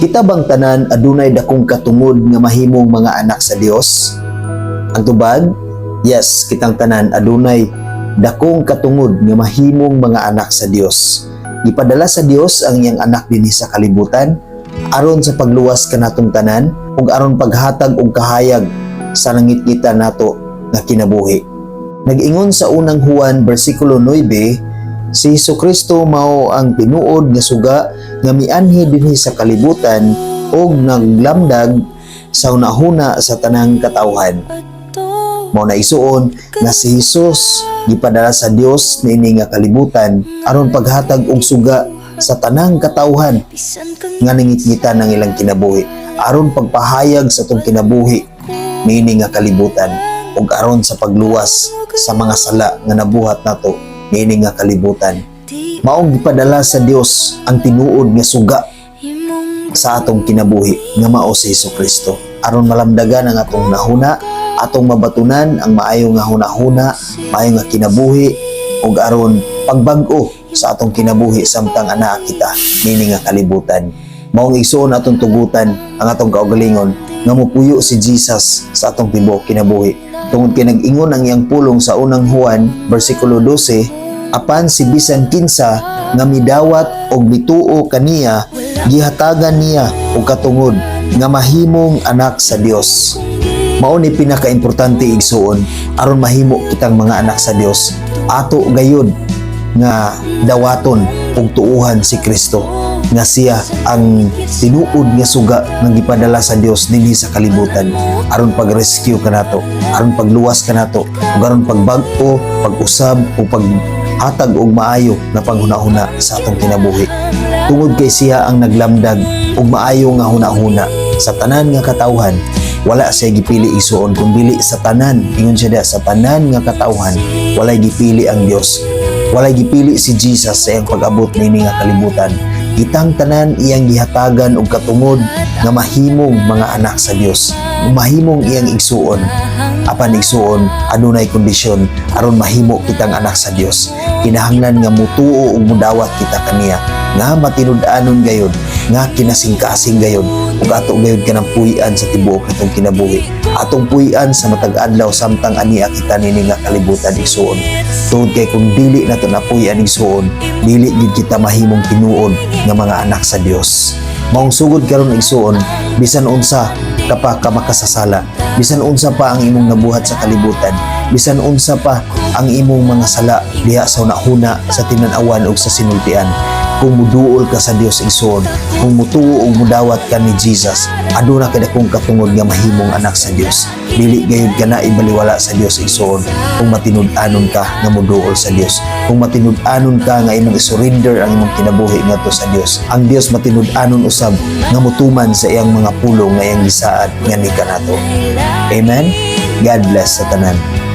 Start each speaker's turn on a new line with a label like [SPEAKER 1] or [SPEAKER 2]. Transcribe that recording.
[SPEAKER 1] Kita bang tanan adunay dakong katungod nga mahimong mga anak sa Dios? Ang tubag, yes, kitang tanan adunay dakong katungod nga mahimong mga anak sa Dios. Gipadala sa Dios ang iyang anak dinhi sa kalibutan aron sa pagluwas kanatong tanan ug aron paghatag og kahayag sa nangitngitan nato nga kinabuhi. Nag-ingon sa unang Juan bersikulo 9, si Hesukristo mao ang tinuod nga suga nga mianhi dinhi sa kalibutan ug naglamdag sa hunahuna sa tanang katawhan. Mao na isuon nga si Hesus gipadala sa Dios niini nga kalibutan aron paghatag og suga sa tanang katawhan nga nangitngitan ng ilang kinabuhi, aron pagpahayag sa tong kinabuhi niini nga kalibutan ug aron sa pagluwas sa mga sala nga nabuhat nato niini nga kalibutan. Maong gipadala sa Dios ang tinuod nga suga sa atong kinabuhi nga mao si Hesukristo aron malamdagan ang atong nahuna, atong mabatunan ang maayo nga hunahuna, maayo nga kinabuhi ug aron pagbag-o sa atong kinabuhi samtang anaa kita niini nga kalibutan. Maong igsuon atong tugutan ang atong kaugalingon nga mopuyo si Jesus sa atong tibuok kinabuhi. Tungod kay nag-ingon ang iyang pulong sa unang Juan bersikulo 12, apan si bisan kinsa nga midawat og mituo kaniya gihatagan niya og katungod nga mahimong anak sa Dios. Mao ni pinakaimportante igsuon aron mahimo kitang mga anak sa Dios. Ato gayud nga dawaton og tuuhan si Kristo nga siya ang tinuod nga suga nga gipadala sa Dios dinhi sa kalibutan aron pag-rescue kanato, aron pagluwas kanato, ug aron pagbag-o, pag-usab o paghatag og maayo na panghunahuna sa atong kinabuhi. Tungod kay siya ang naglamdag og maayo nga hunahuna sa tanan nga katawhan, wala siya gipili igsuon kung dili sa tanan, ingon siya sa tanan nga katawhan, walay gipili ang Dios. Walay gipili si Jesus sa iyang pag-abot niini nga kalibutan. Kitang tanan iyang gihatagan og katungod nga mahimong mga anak sa Dios. Mahimong iyang igsuon. Apan igsuon adunay kondisyon aron mahimo kitang anak sa Dios. Kinahanglan nga mutuo ug mudawat kita kaniya nga matinud-anon gayud, nga kinasing-kasing gayud ug ato gayud kanang puy-an sa tibuok natong kinabuhi. Atong puy-an sa matag adlaw samtang ania kita nini nga kalibutan igsuon. Tungod kay kung dili nato napuy-an igsuon, dili gid kita mahimong tinuod nga mga anak sa Dios. Maong sugod karon igsuon, bisan unsa ka pa ka makasasala, bisan unsa pa ang imong nabuhat sa kalibutan, bisan unsa pa ang imong mga sala diha sa hunahuna sa tinan-awan ug sa sinultian, kung muduol ka sa Dios igsuon, kung mutuo ug mudawat ka ni Jesus, aduna ka dakong katungod nga mahimong anak sa Dios. Dili gayud ka na ibaliwala sa Dios igsuon kung matinud-anon ka nga muduol sa Dios, kung matinud-anon ka nga imong isurrender ang imong kinabuhi ngadto sa Dios. Ang Dios matinud-anon usab nga mutuman sa iyang mga pulong nga iyang gisaad nga ni kanato. Amen. God bless sa tanan.